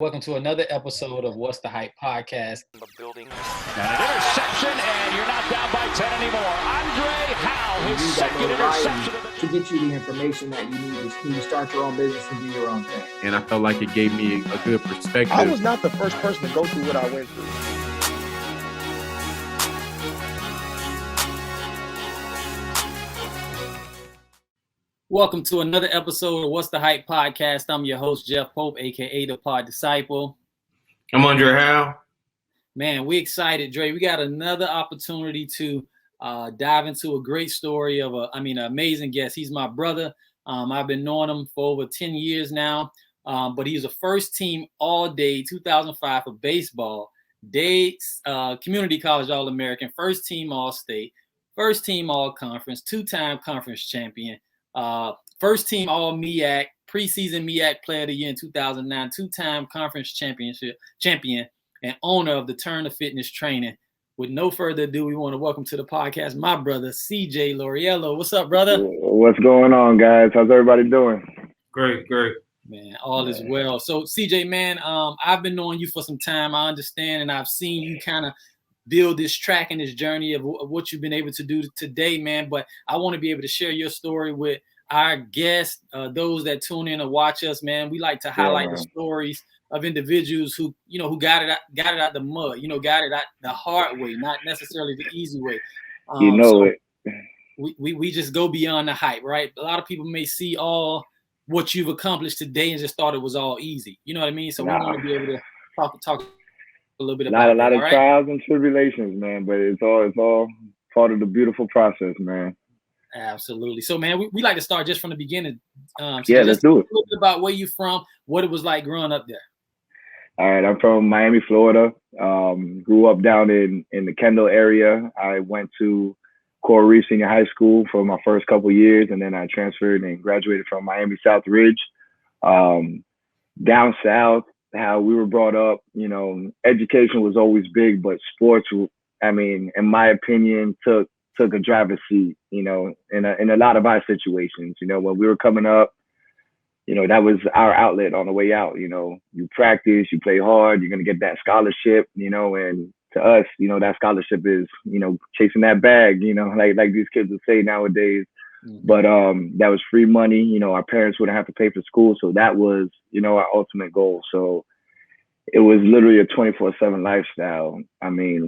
Welcome to another episode of What's the Hype podcast. The building. And an interception, and you're not down by 10 anymore. Andre Howe, his second interception. To get you the information that you need when you start your own business and do your own thing. And I felt like it gave me a good perspective. I was not the first person to go through what I went through. Welcome to another episode of What's the Hype podcast. I'm your host, Jeff Pope, a.k.a. The Pod Disciple. I'm Andre Howe. Man, we excited, Dre. We got another opportunity to dive into a great story of an amazing guest. He's my brother. I've been knowing him for over 10 years now, but he was a first team all-day 2005 for baseball, community college All-American, first team All-State, first team All-Conference, two-time conference champion, first team All-MEAC, preseason MEAC Player of the Year in 2009, two-time conference champion, and owner of the Turn to Fitness Training. With no further ado, we want to welcome to the podcast my brother, CJ Lauriello. What's up, brother? What's going on, guys? How's everybody doing? Great. Man, all is well. So, CJ, man, I've been knowing you for some time. I understand, and I've seen you kind of build this track and this journey of what you've been able to do today, man. But I want to be able to share your story with our guests, those that tune in and watch us, man. We like to highlight the stories of individuals who got it out the mud, got it out the hard way, not necessarily the easy way. We just go beyond the hype, right? A lot of people may see all what you've accomplished today and just thought it was all easy. You know what I mean? So we want to be able to talk a little bit about a lot of trials and tribulations, man, but it's all part of the beautiful process, man. Absolutely. So, man, we like to start just from the beginning. Let's do it. A little bit about where you're from, what it was like growing up there. All right, I'm from Miami, Florida. Grew up down in the Kendall area. I went to Coral Reef Senior High School for my first couple years, and then I transferred and graduated from Miami South Ridge. Down south, how we were brought up, education was always big, but sports, in my opinion, took a driver's seat, in a lot of our situations. When we were coming up, that was our outlet on the way out. You practice, you play hard, you're going to get that scholarship, and to us, that scholarship is, chasing that bag, like these kids would say nowadays. Mm-hmm. But that was free money. Our parents wouldn't have to pay for school. So that was, our ultimate goal. So it was literally a 24/7 lifestyle.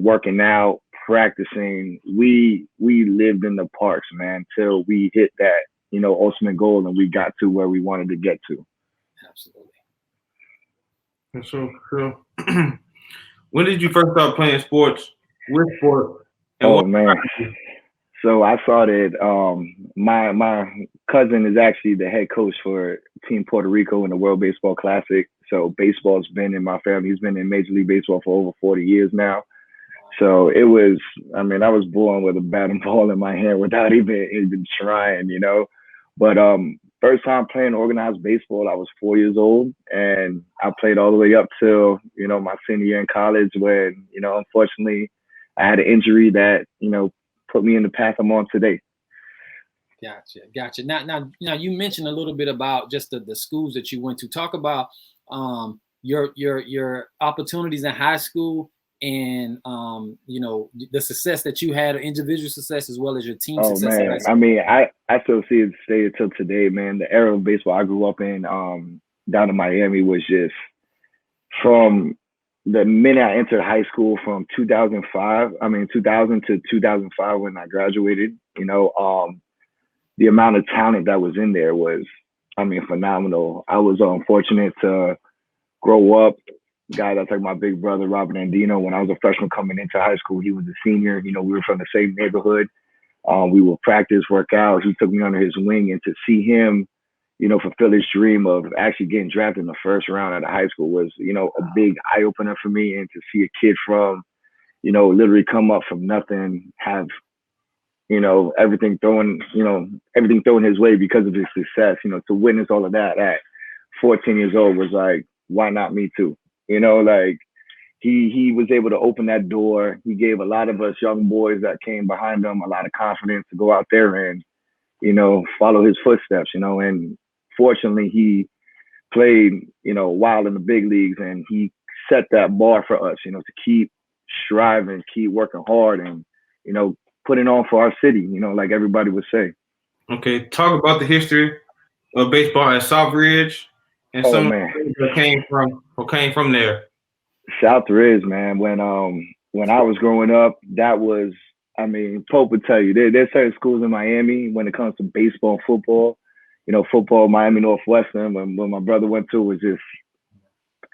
Working out, practicing, we lived in the parks, man, till we hit that, ultimate goal and we got to where we wanted to get to. Absolutely. That's so cool. When did you first start playing sports? Which sport? Man. So I started, my cousin is actually the head coach for Team Puerto Rico in the World Baseball Classic. So baseball's been in my family. He's been in Major League Baseball for over 40 years now. So it was, I was born with a bat and ball in my hand without even trying, But first time playing organized baseball, I was 4 years old, and I played all the way up till, my senior year in college when, unfortunately I had an injury that, put me in the path I'm on today. Gotcha. Now, you mentioned a little bit about just the schools that you went to. Talk about your opportunities in high school and the success that you had, individual success as well as your team success. Man, I still see it stay until today, man. The era of baseball I grew up in down in Miami was just from the minute I entered high school from 2000 to 2005 when I graduated, the amount of talent that was in there was, phenomenal. I was fortunate to grow up. Guy that's like my big brother, Robert Andino, when I was a freshman coming into high school, he was a senior. We were from the same neighborhood. We would practice, work out. He took me under his wing, and to see him, fulfill his dream of actually getting drafted in the first round out of high school was, a big eye opener for me. And to see a kid from, literally come up from nothing, have, everything thrown his way because of his success, to witness all of that at 14 years old was like, why not me too? He was able to open that door. He gave a lot of us young boys that came behind him a lot of confidence to go out there and, follow his footsteps, and fortunately he played, while in the big leagues, and he set that bar for us, to keep striving, keep working hard, and, putting on for our city, like everybody would say. Okay, talk about the history of baseball at Southridge and some that came from there. Southridge, man. When I was growing up, that was, Pope would tell you there's certain schools in Miami when it comes to baseball and football. Football, Miami Northwestern, when my brother went to, was just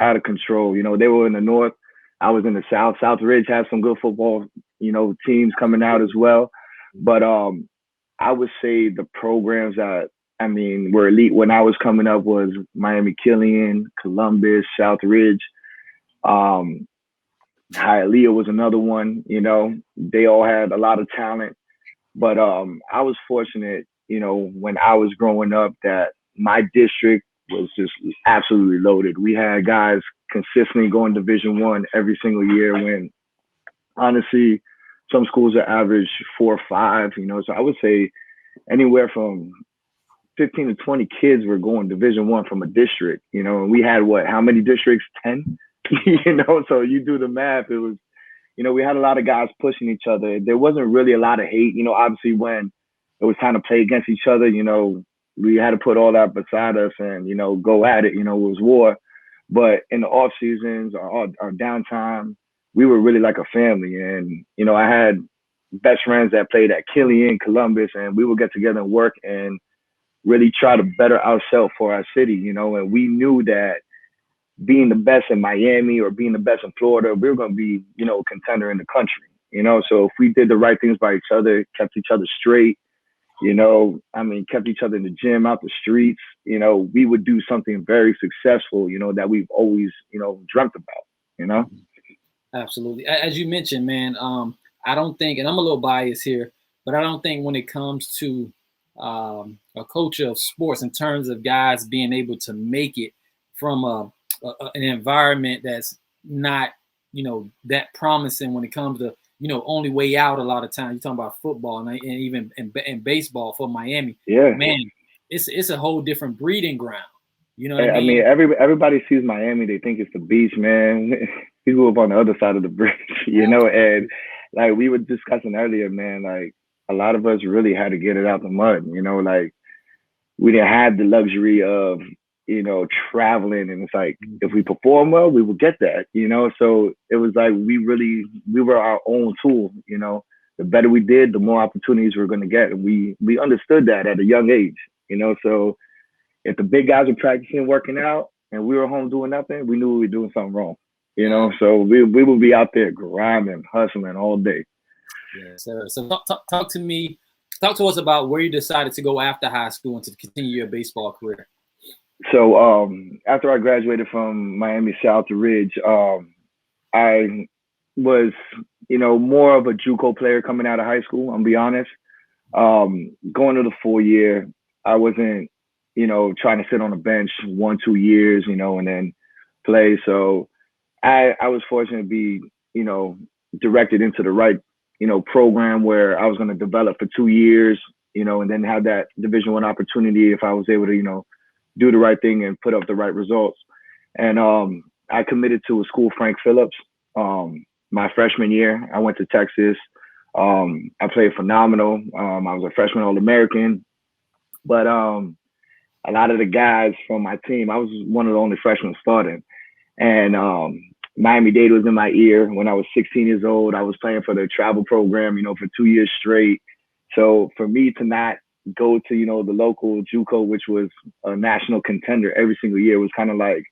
out of control. They were in the north, I was in the south. Southridge had some good football, teams coming out as well. But I would say the programs that were elite when I was coming up was Miami Killian, Columbus, Southridge. Hialeah was another one. They all had a lot of talent. But I was fortunate, when I was growing up, that my district was just absolutely loaded. We had guys consistently going Division I every single year, when honestly some schools are average 4 or 5. So I would say anywhere from 15 to 20 kids were going Division I from a district. And we had how many districts? 10. So you do the math. It was, we had a lot of guys pushing each other. There wasn't really a lot of hate. Obviously when it was time to play against each other, we had to put all that beside us and, go at it. It was war. But in the off seasons or our downtime, we were really like a family. And, I had best friends that played at Killian, Columbus, and we would get together and work and really try to better ourselves for our city, and we knew that being the best in Miami or being the best in Florida, we were going to be, a contender in the country, so if we did the right things by each other, kept each other straight, kept each other in the gym, out the streets, we would do something very successful, that we've always, dreamt about, Absolutely. As you mentioned, man, I don't think, and I'm a little biased here, but I don't think when it comes to a culture of sports in terms of guys being able to make it from an environment that's not, that promising when it comes to, only way out a lot of times. You're talking about football and even in baseball for Miami. Yeah, man, it's a whole different breeding ground. You know what I mean? Everybody sees Miami, they think it's the beach, man. We grew up on the other side of the bridge, and like we were discussing earlier, man, like a lot of us really had to get it out the mud, like we didn't have the luxury of, traveling, and it's like, if we perform well, we will get that, so it was like, we were our own tool, the better we did, the more opportunities we were going to get. And we understood that at a young age, so if the big guys were practicing, working out, and we were home doing nothing, we knew we were doing something wrong, so we would be out there grinding, hustling all day. Yeah. So talk to us about where you decided to go after high school and to continue your baseball career. So after I graduated from Miami Southridge, I was, more of a JUCO player coming out of high school, I'll be honest. Going to the 4 year, I wasn't, trying to sit on the bench 1-2 years, and then play. So I was fortunate to be, directed into the right, program where I was going to develop for 2 years, and then have that Division I opportunity if I was able to, do the right thing and put up the right results. And I committed to a school, Frank Phillips, my freshman year. I went to Texas. I played phenomenal. I was a freshman All-American. But a lot of the guys from my team, I was one of the only freshmen starting. And Miami-Dade was in my ear when I was 16 years old. I was playing for their travel program, for 2 years straight. So for me to not go to, the local JUCO, which was a national contender every single year, was kind of like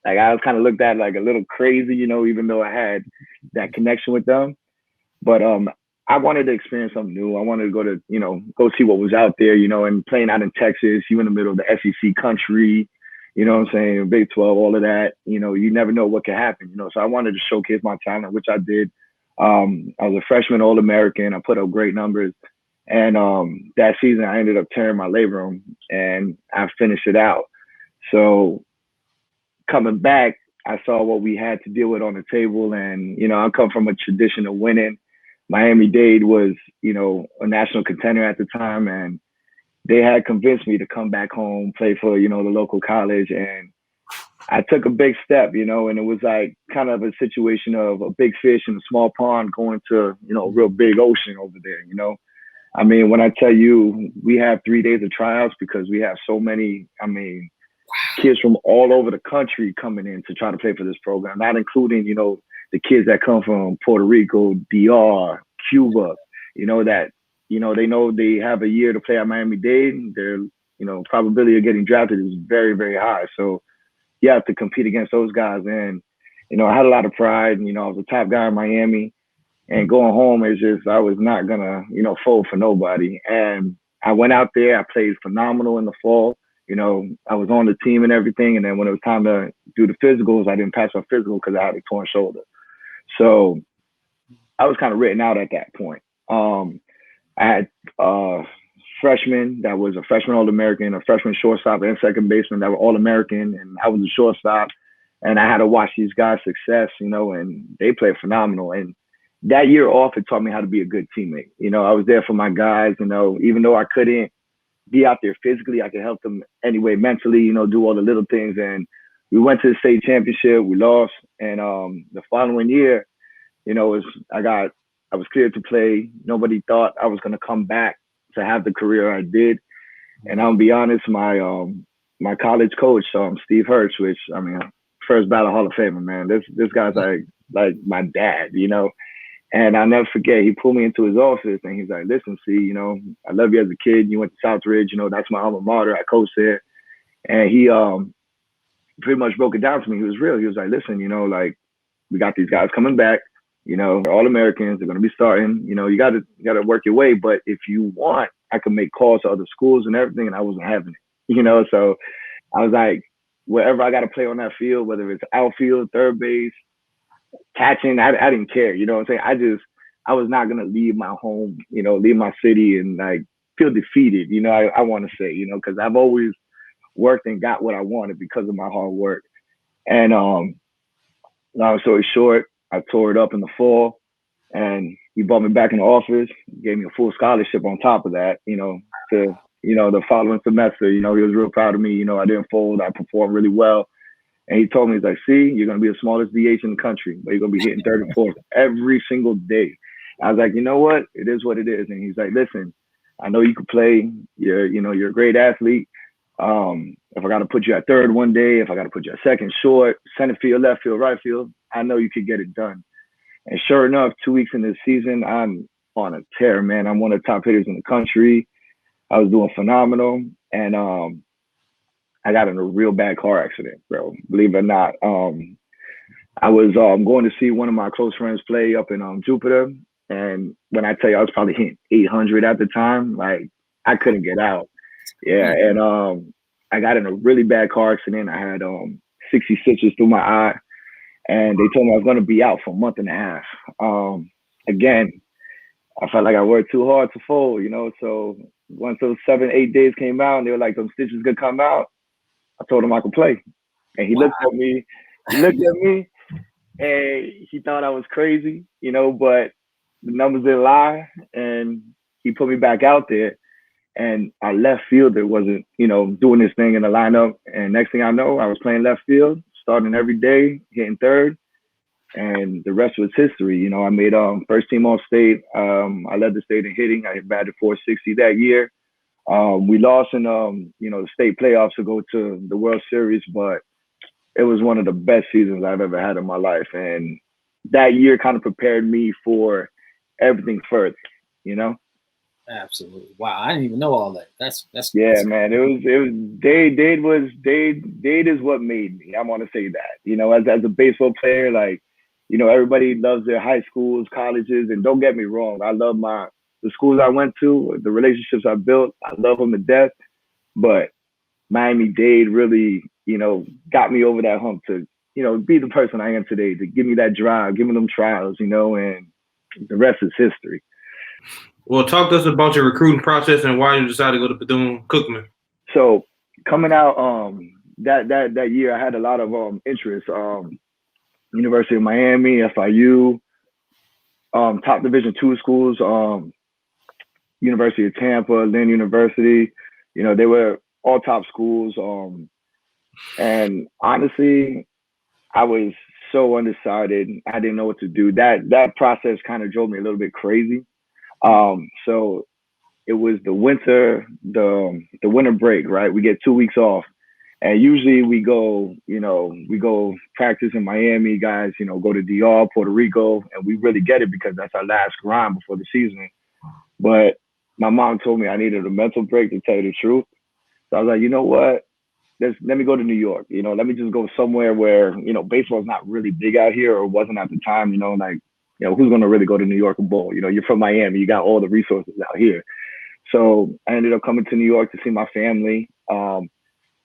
I was kind of looked at like a little crazy, even though I had that connection with them. But I wanted to experience something new. I wanted to go to, go see what was out there, and playing out in Texas, you in the middle of the SEC country, what I'm saying, Big 12, all of that, you never know what could happen, So I wanted to showcase my talent, which I did. I was a freshman All-American. I put up great numbers. And that season, I ended up tearing my labrum, and I finished it out. So coming back, I saw what we had to deal with on the table. And, I come from a tradition of winning. Miami-Dade was, a national contender at the time. And they had convinced me to come back home, play for, the local college. And I took a big step, and it was like kind of a situation of a big fish in a small pond going to, a real big ocean over there, I mean, when I tell you we have 3 days of tryouts because we have so many, kids from all over the country coming in to try to play for this program, not including, the kids that come from Puerto Rico, DR, Cuba, that, they know they have a year to play at Miami-Dade. Their, probability of getting drafted is very, very high. So you have to compete against those guys. And, I had a lot of pride. And, I was a top guy in Miami. And going home is just, I was not going to, fold for nobody. And I went out there. I played phenomenal in the fall. I was on the team and everything. And then when it was time to do the physicals, I didn't pass my physical because I had a torn shoulder. So I was kind of written out at that point. I had a freshman that was a freshman All-American, a freshman shortstop, and second baseman that were All-American. And I was a shortstop. And I had to watch these guys' success, and they played phenomenal. And that year off, it taught me how to be a good teammate. I was there for my guys, even though I couldn't be out there physically, I could help them anyway, mentally, do all the little things. And we went to the state championship, we lost. And the following year, I was cleared to play. Nobody thought I was going to come back to have the career I did. And I'll be honest, my college coach, Steve Hertz, which, first ballot Hall of Famer, man. This guy's like my dad, And I'll never forget, he pulled me into his office and he's like, listen, see, I love you as a kid. You went to Southridge, that's my alma mater. I coached there. And he pretty much broke it down to me. He was real. He was like, listen, we got these guys coming back, they're all Americans. They're going to be starting, you got to work your way. But if you want, I can make calls to other schools and everything. And I wasn't having it, so I was like, wherever I got to play on that field, whether it's outfield, third base, catching, I didn't care, what I'm saying? I was not going to leave my home, leave my city and like feel defeated, I want to say, because I've always worked and got what I wanted because of my hard work. And long story short, I tore it up in the fall and he brought me back in the office, gave me a full scholarship on top of that, to, the following semester, he was real proud of me, I didn't fold, I performed really well. And he told me, he's like, see, you're going to be the smallest DH in the country, but you're going to be hitting third and fourth every single day. I was like, you know what? It is what it is. And he's like, listen, I know you can play. You're a great athlete. If I got to put you at third one day, if I got to put you at second, short, center field, left field, right field, I know you could get it done. And sure enough, 2 weeks into the season, I'm on a tear, man. I'm one of the top hitters in the country. I was doing phenomenal. And I got in a real bad car accident, bro. Believe it or not. I was going to see one of my close friends play up in Jupiter. And when I tell you I was probably hitting 800 at the time, like I couldn't get out. Yeah. And I got in a really bad car accident. I had 60 stitches through my eye. And they told me I was going to be out for a month and a half. Again, I felt like I worked too hard to fold, So once those 7-8 days came out and they were like, those stitches could come out, I told him I could play. And he looked at me, and he thought I was crazy, but the numbers didn't lie. And he put me back out there. And our left fielder wasn't, doing this thing in the lineup. And next thing I know, I was playing left field, starting every day, hitting third. And the rest was history. I made first team All-State. I led the state in hitting. I batted .460 that year. We lost in, the state playoffs to go to the World Series, but it was one of the best seasons I've ever had in my life. And that year kind of prepared me for everything further, Absolutely. Wow. I didn't even know all that. That's yeah, man. It was Dade is what made me. I want to say that, as a baseball player, like, everybody loves their high schools, colleges, and don't get me wrong. I love the schools I went to, the relationships I built. I love them to death, but Miami-Dade really, got me over that hump to, be the person I am today, to give me that drive, give me them trials, and the rest is history. Well, talk to us about your recruiting process and why you decided to go to Bethune-Cookman. So coming out that year, I had a lot of interest. University of Miami, FIU, top Division II schools, University of Tampa, Lynn University. they were all top schools. And honestly, I was so undecided. I didn't know what to do. That process kind of drove me a little bit crazy. So it was the winter break, right? We get 2 weeks off. And usually we go practice in Miami, guys, go to DR, Puerto Rico, and we really get it because that's our last grind before the season. But my mom told me I needed a mental break, to tell you the truth. So I was like, you know what? Let me go to New York. Let me just go somewhere where, baseball's not really big out here, or wasn't at the time, who's going to really go to New York and bowl? You're from Miami, you got all the resources out here. So I ended up coming to New York to see my family.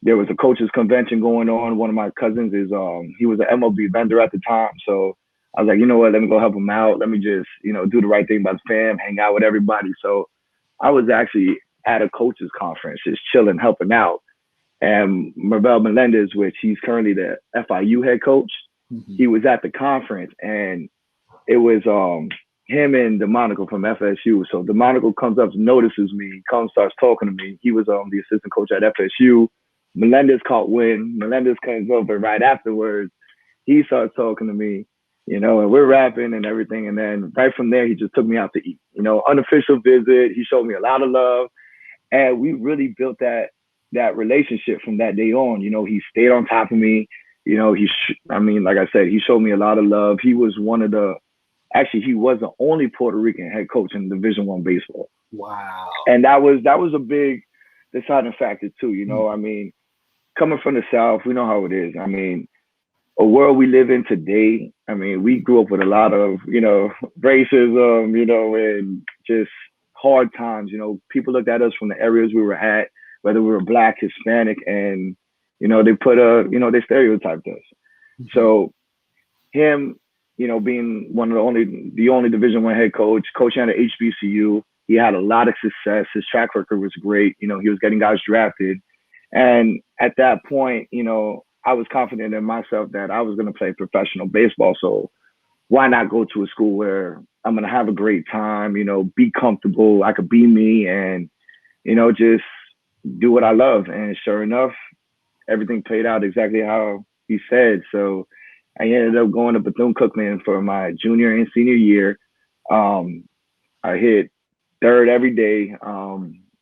There was a coaches convention going on. One of my cousins he was an MLB vendor at the time. So I was like, you know what, let me go help him out. Let me just, do the right thing by the fam, hang out with everybody. So I was actually at a coaches conference, just chilling, helping out. And Marvel Melendez, which he's currently the FIU head coach, he was at the conference, and it was him and DeMonico from FSU. So DeMonico comes up, notices me, starts talking to me. He was the assistant coach at FSU. Melendez caught wind. Melendez comes over right afterwards. He starts talking to me, and we're rapping and everything. And then right from there, he just took me out to eat, unofficial visit. He showed me a lot of love, and we really built that relationship from that day on. He stayed on top of me. Like I said, he showed me a lot of love. He was he was the only Puerto Rican head coach in Division I baseball. Wow. And that was a big deciding factor too. Coming from the South, we know how it is. A world we live in today, we grew up with a lot of, racism, and just hard times. People looked at us from the areas we were at, whether we were Black, Hispanic, and, they put they stereotyped us. So him, being one of the only Division I head coach, coaching at an HBCU, he had a lot of success. His track record was great. He was getting guys drafted. And at that point, I was confident in myself that I was going to play professional baseball. So why not go to a school where I'm going to have a great time, be comfortable, I could be me, and, just do what I love. And sure enough, everything played out exactly how he said. So I ended up going to Bethune-Cookman for my junior and senior year. I hit third every day.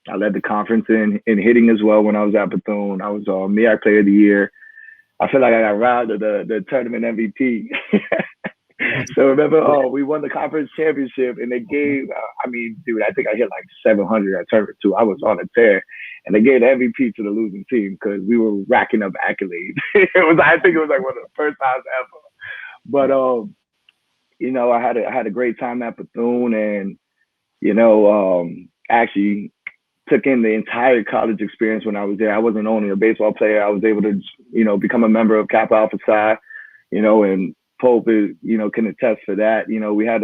I led the conference in hitting as well when I was at Bethune. I was MEAC Player of the Year. I feel like I got robbed of the tournament MVP. So remember, we won the conference championship, and they gave, I think I hit like 700 at tournament too. I was on a tear, and they gave the MVP to the losing team because we were racking up accolades. I think it was like one of the first times ever. But I had a great time at Bethune, and actually took in the entire college experience when I was there. I wasn't only a baseball player. I was able to, become a member of Kappa Alpha Psi, and Pope is, can attest for that. We had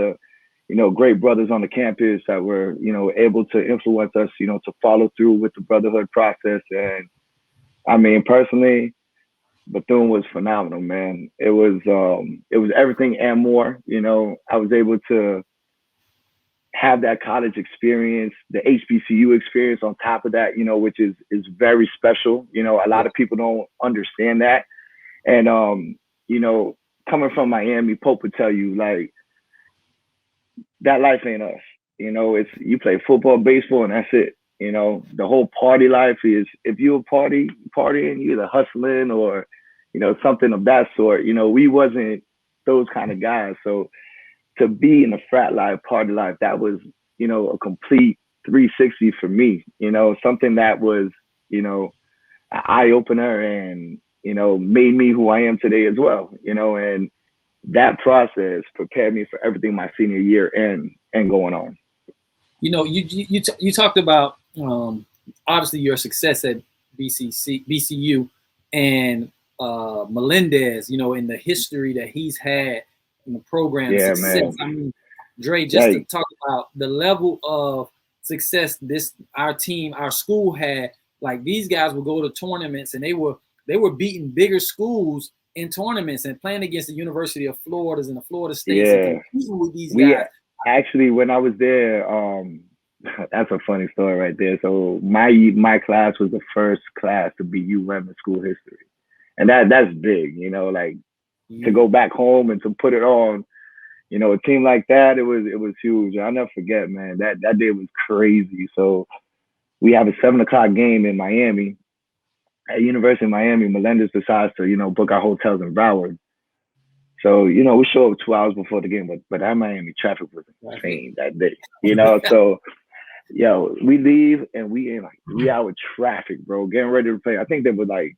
great brothers on the campus that were, able to influence us, to follow through with the brotherhood process. And personally, Bethune was phenomenal, man. It was everything and more. I was able to have that college experience, the HBCU experience on top of that, which is very special. A lot of people don't understand that. And, coming from Miami, Pope would tell you, like, that life ain't us. It's you play football, baseball, and that's it. The whole party life is, if you're partying, you're either hustling or, something of that sort. We wasn't those kind of guys. So to be in the frat life, party life, that was, a complete 360 for me, something that was, an eye opener and, made me who I am today as well, and that process prepared me for everything my senior year and going on. You talked about, obviously your success at BCU and Melendez, in the history that he's had in the program. Yeah, success. man. Dre, just to talk about the level of success our school had. Like, these guys would go to tournaments, and they were beating bigger schools in tournaments and playing against the University of Florida and the Florida States. Yeah, and competing with these guys. Actually, when I was there, That's a funny story right there. So my class was the first class to be UM in school history, and that's big. You know, like to go back home and to put it on. You know, a team like that, it was huge. I'll never forget, man. That day was crazy. So we have a 7:00 game in Miami, at University of Miami. Melendez decides to, book our hotels in Broward. So, we show up 2 hours before the game, but that Miami traffic was insane that day. So we leave and we in like 3-hour traffic, bro, getting ready to play. I think there was like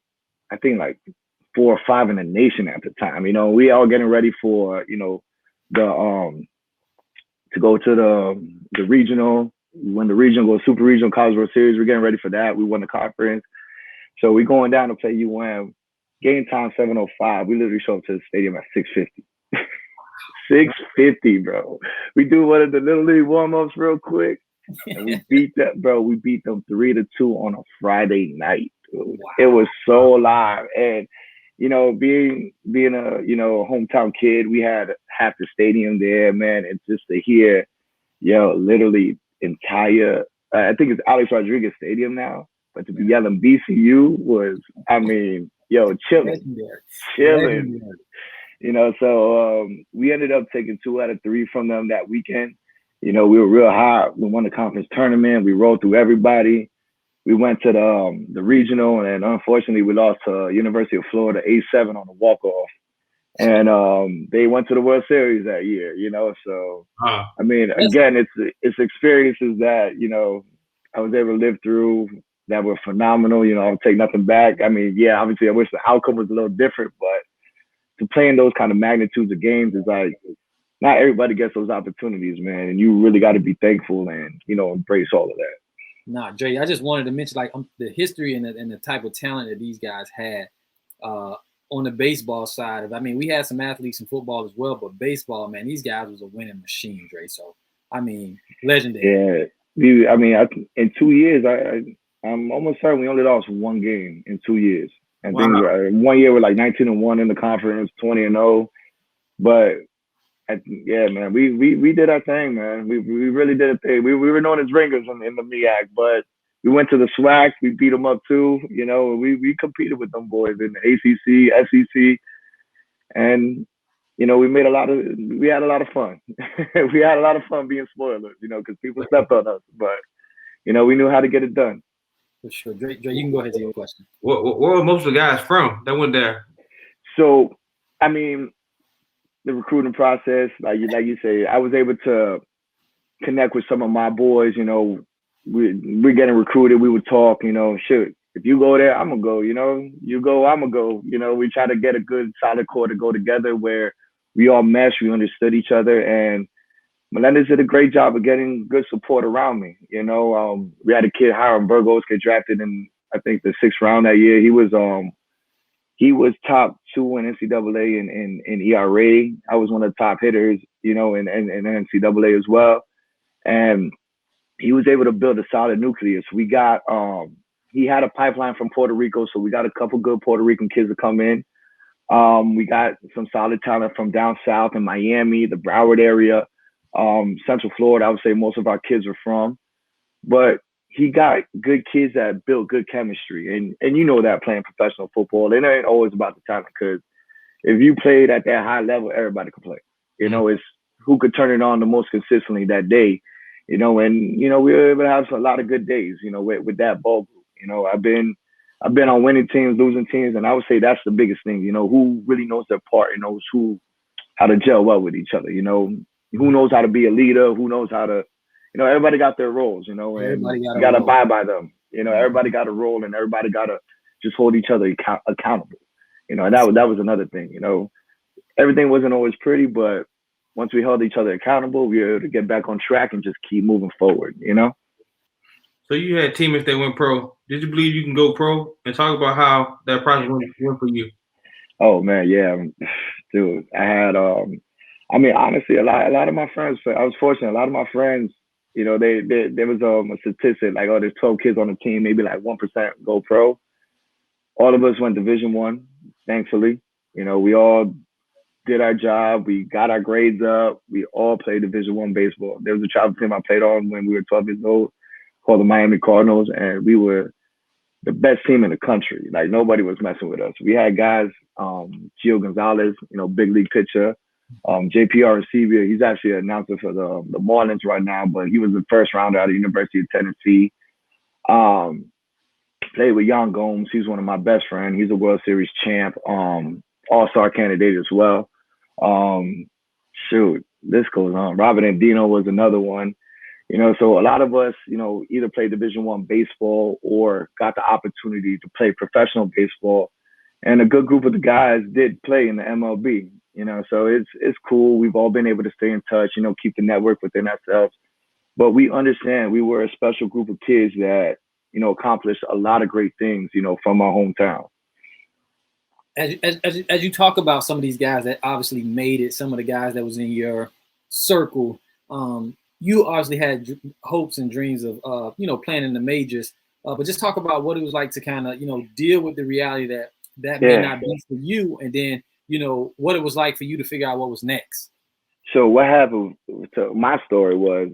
4 or 5 in the nation at the time. We all getting ready for, the to go to the regional. When the regional goes Super Regional College World Series, we're getting ready for that. We won the conference. So we going down to play UM. Game time 7:05. We literally show up to the stadium at 6:50. 6:50, bro. We do one of the Little League warm-ups real quick. And we beat that, bro. We beat them 3-2 on a Friday night, dude. Wow. It was so live. And being a hometown kid, we had half the stadium there, man. And just to hear, literally entire, I think it's Alex Rodriguez Stadium now, but to be yelling BCU was, chilling. So we ended up taking 2 out of 3 from them that weekend. We were real hot. We won the conference tournament. We rolled through everybody. We went to the regional, and unfortunately, we lost to University of Florida 8-7 on a walk-off. And they went to the World Series that year. So again, it's experiences that I was able to live through that were phenomenal. I'll take nothing back. Obviously, I wish the outcome was a little different, but to play in those kind of magnitudes of games is like not everybody gets those opportunities, man. And you really got to be thankful and embrace all of that. Nah, Dre, I just wanted to mention the history and the type of talent that these guys had on the baseball side. We had some athletes in football as well, but baseball, man, these guys was a winning machine, Dre. So, legendary. Yeah, in 2 years, I'm almost certain we only lost 1 game in 2 years. And then 1 year we're like 19-1 in the conference, 20-0. But man, we did our thing, man. We really did a thing. We were known as ringers in the MEAC, but we went to the SWAC. We beat them up too. We competed with them boys in the ACC, SEC, and we had a lot of fun. We had a lot of fun being spoilers, because people slept on us, but we knew how to get it done. For sure, Dre, you can go ahead to your question. Where were most of the guys from that went there? So, the recruiting process, like you say, I was able to connect with some of my boys. We're getting recruited. We would talk. Shoot, if you go there, I'm gonna go. You go, I'm gonna go. We try to get a good solid core to go together where we all mesh, we understood each other, and Melendez did a great job of getting good support around me. We had a kid, Hiram Burgos, get drafted in I think the 6th round that year. He was top 2 in NCAA in ERA. I was one of the top hitters, in NCAA as well. And he was able to build a solid nucleus. We got, he had a pipeline from Puerto Rico, so we got a couple good Puerto Rican kids to come in. We got some solid talent from down south in Miami, the Broward area, Central Florida. I would say most of our kids are from. But he got good kids that built good chemistry. And that playing professional football, it ain't always about the talent, because if you played at that high level, everybody could play. It's who could turn it on the most consistently that day. We were able to have a lot of good days, with that ball group. I've been on winning teams, losing teams, and I would say that's the biggest thing, who really knows their part and knows how to gel well with each other, who knows how to be a leader, who knows how to, everybody got their roles, and you got to abide by them. Everybody got a role, and everybody got to just hold each other accountable. And that was another thing, everything wasn't always pretty, but once we held each other accountable, we were able to get back on track and just keep moving forward, So you had teammates that went pro. Did you believe you can go pro? And talk about how that process went for you. Oh man, yeah, dude. I had, honestly, a lot of my friends. I was fortunate. A lot of my friends, there was a statistic like, there's 12 kids on the team, maybe like 1% go pro. All of us went Division I, thankfully. We all did our job. We got our grades up. We all played Division I baseball. There was a travel team I played on when we were 12 years old called the Miami Cardinals, and we were the best team in the country. Like, nobody was messing with us. We had guys, Gio Gonzalez, big league pitcher, JPR receiver. He's actually an announcer for the Marlins right now, but he was the first rounder out of the University of Tennessee. Played with Jan Gomes. He's one of my best friends. He's a World Series champ, all-star candidate as well. This goes on. Robert Andino was another one. So a lot of us, either played Division I baseball or got the opportunity to play professional baseball. And a good group of the guys did play in the MLB, so it's cool. We've all been able to stay in touch, keep the network within ourselves. But we understand we were a special group of kids that, accomplished a lot of great things, from our hometown. As you talk about some of these guys that obviously made it, some of the guys that was in your circle, you obviously had hopes and dreams of, playing in the majors. But just talk about what it was like to kind of, deal with the reality that may not be for you, and then, what it was like for you to figure out what was next. So what happened to my story was,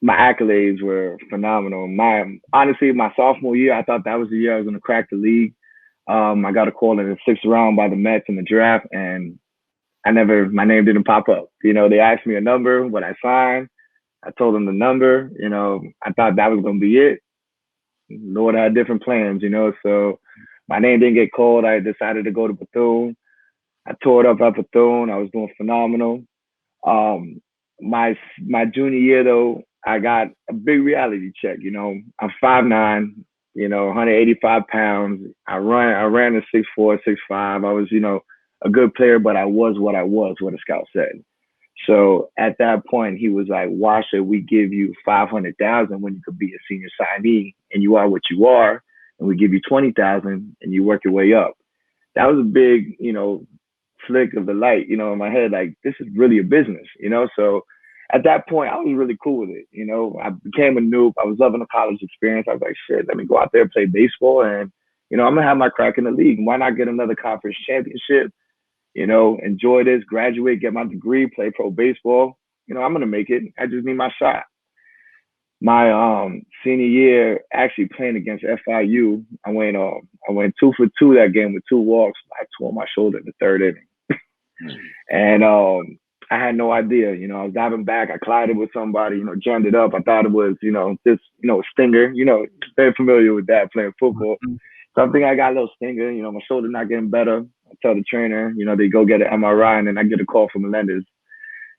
my accolades were phenomenal. Honestly, my sophomore year, I thought that was the year I was going to crack the league. I got a call in the 6th round by the Mets in the draft, and my name didn't pop up. They asked me a number when I signed. I told them the number. I thought that was going to be it. Lord had different plans, so my name didn't get called. I decided to go to Bethune. I tore it up at Bethune. I was doing phenomenal. My junior year, though, I got a big reality check. I'm 5'9", 185 pounds. I ran a 6'4", 6'5". I was, a good player, but I was what the scout said. So at that point, he was like, why should we give you $500,000 when you could be a senior signee and you are what you are, and we give you $20,000 and you work your way up? That was a big, flick of the light, in my head, like, this is really a business, So at that point, I was really cool with it. I became a noob. I was loving the college experience. I was like, shit, let me go out there and play baseball, and, I'm going to have my crack in the league. Why not get another conference championship? Enjoy this, graduate, get my degree, play pro baseball. I'm going to make it. I just need my shot. My senior year, actually playing against FIU, I went 2 for 2 that game with 2 walks. I tore my shoulder in the 3rd inning. And I had no idea. I was diving back. I collided with somebody, jammed it up. I thought it was, just, a stinger. Very familiar with that, playing football. So I think I got a little stinger. My shoulder not getting better. I tell the trainer, they go get an MRI, and then I get a call from Melendez.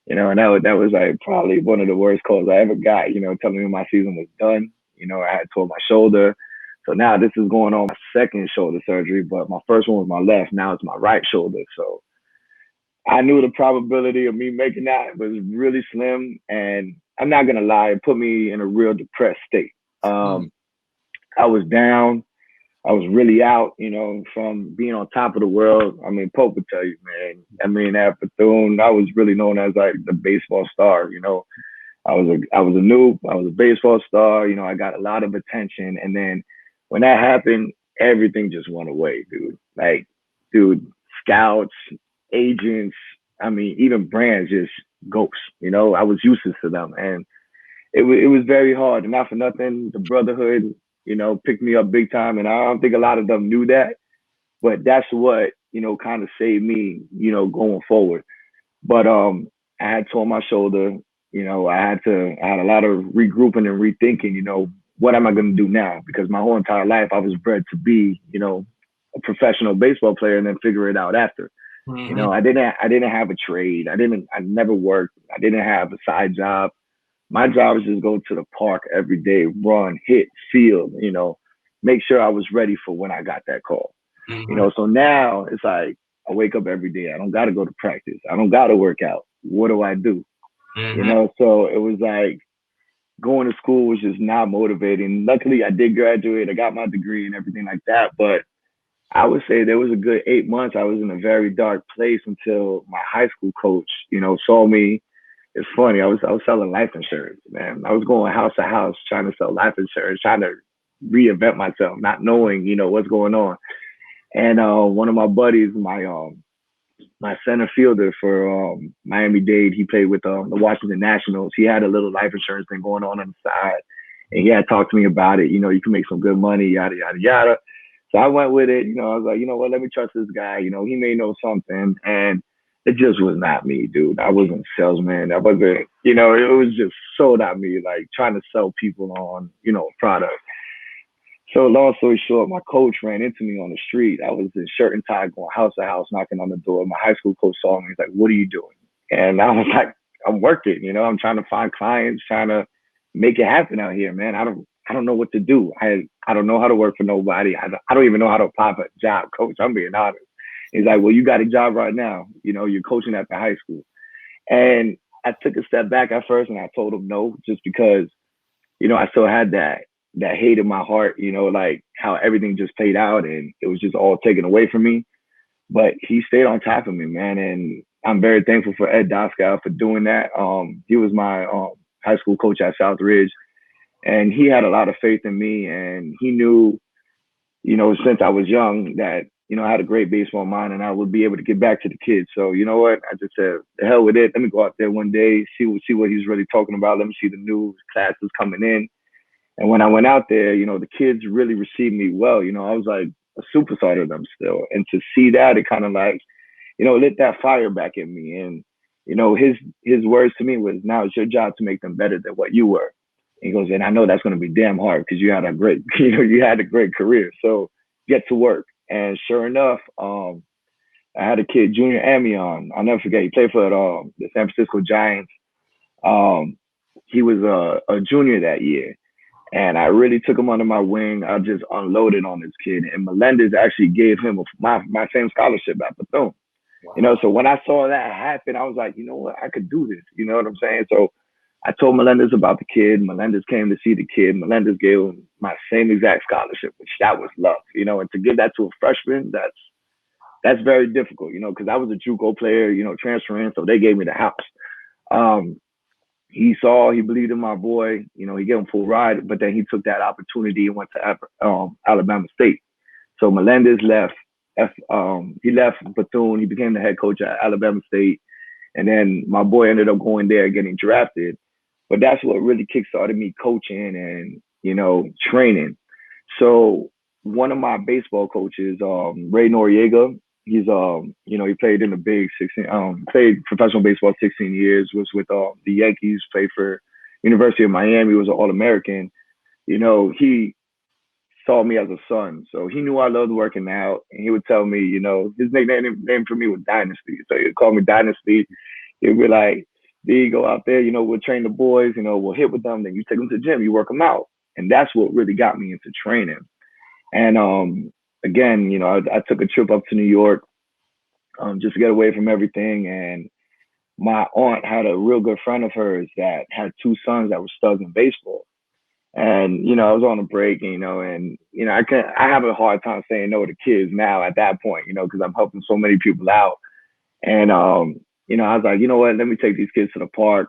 And that was like probably one of the worst calls I ever got, telling me my season was done. I had tore my shoulder. So now this is going on my 2nd shoulder surgery, but my first one was my left. Now it's my right shoulder. So I knew the probability of me making that was really slim. And I'm not going to lie, it put me in a real depressed state. I was down. I was really out, from being on top of the world. Pope would tell you, man. At Bethune, I was really known as like the baseball star. I was a noob. I was a baseball star. I got a lot of attention. And then when that happened, everything just went away, dude. Like, scouts, agents, even brands just ghosts. I was useless to them, and it was very hard. And not for nothing, the brotherhood, picked me up big time. And I don't think a lot of them knew that, but that's what, kind of saved me, going forward. But I had torn my shoulder, I had a lot of regrouping and rethinking, what am I going to do now? Because my whole entire life I was bred to be, a professional baseball player and then figure it out after. Mm-hmm. I didn't have a trade. I never worked. I didn't have a side job. My job was just go to the park every day, run, hit, field, make sure I was ready for when I got that call. Mm-hmm. So now it's like I wake up every day. I don't got to go to practice. I don't got to work out. What do I do? Mm-hmm. So it was like going to school was just not motivating. Luckily, I did graduate. I got my degree and everything like that. But I would say there was a good 8 months I was in a very dark place until my high school coach, saw me. It's funny. I was selling life insurance, man. I was going house to house trying to sell life insurance, trying to reinvent myself, not knowing, what's going on. And one of my buddies, my my center fielder for Miami-Dade. He played with the Washington Nationals. He had a little life insurance thing going on the side, and he had talked to me about it. You know, you can make some good money, yada yada yada. So I went with it. You know, I was like, you know what? Let me trust this guy. You know, he may know something, and it just was not me, dude. I wasn't a salesman. I wasn't. You know, it was just so not me. Like trying to sell people on, you know, a product. So long story short, my coach ran into me on the street. I was in shirt and tie going house to house, knocking on the door. My high school coach saw me. He's like, "What are you doing?" And I was like, "I'm working. You know, I'm trying to find clients, trying to make it happen out here, man. I don't know what to do. I don't know how to work for nobody. I don't even know how to apply for a job, coach. I'm being honest." He's like, "Well, you got a job right now. You know, you're coaching at the high school." And I took a step back at first and I told him no, just because, you know, I still had that hate in my heart, you know, like how everything just played out and it was just all taken away from me. But he stayed on top of me, man. And I'm very thankful for Ed Doskow for doing that. He was my high school coach at South Ridge, and he had a lot of faith in me. And he knew, you know, since I was young that, you know, I had a great baseball mind and I would be able to get back to the kids. So, you know what? I just said, the hell with it. Let me go out there one day, see what he's really talking about. Let me see the new classes coming in. And when I went out there, you know, the kids really received me well. You know, I was like a superstar to them still. And to see that, it kind of like, you know, lit that fire back in me. And, you know, his words to me was, now it's your job to make them better than what you were. And he goes, and I know that's going to be damn hard because you had a great career. So get to work. And sure enough, I had a kid, Junior Amion. I'll never forget. He played for the San Francisco Giants. He was a junior that year. And I really took him under my wing. I just unloaded on this kid. And Melendez actually gave him my same scholarship at Bethune. Wow. You know, so when I saw that happen, I was like, you know what, I could do this. You know what I'm saying? So I told Melendez about the kid. Melendez came to see the kid. Melendez gave him my same exact scholarship, which that was love. You know, and to give that to a freshman, that's very difficult, you know, because I was a JUCO player, you know, transferring. So they gave me the house. He believed in my boy, you know, he gave him full ride, but then he took that opportunity and went to Alabama State. So Melendez left, he left Bethune, he became the head coach at Alabama State. And then my boy ended up going there, getting drafted. But that's what really kickstarted me coaching and, you know, training. So one of my baseball coaches, Ray Noriega, he's you know, he played in the big 16, played professional baseball 16 years, was with the Yankees, played for University of Miami, was an All-American. You know, he saw me as a son. So he knew I loved working out, and he would tell me, you know, his name for me was Dynasty. So he'd call me Dynasty. He'd be like, D, go out there, you know, we'll train the boys, you know, we'll hit with them, then you take them to the gym, you work them out. And that's what really got me into training. And again, you know, I took a trip up to New York just to get away from everything. And my aunt had a real good friend of hers that had two sons that were studs in baseball. And, you know, I was on a break, you know, and, you know, I have a hard time saying no to kids now at that point, you know, because I'm helping so many people out. And, you know, I was like, you know what, let me take these kids to the park,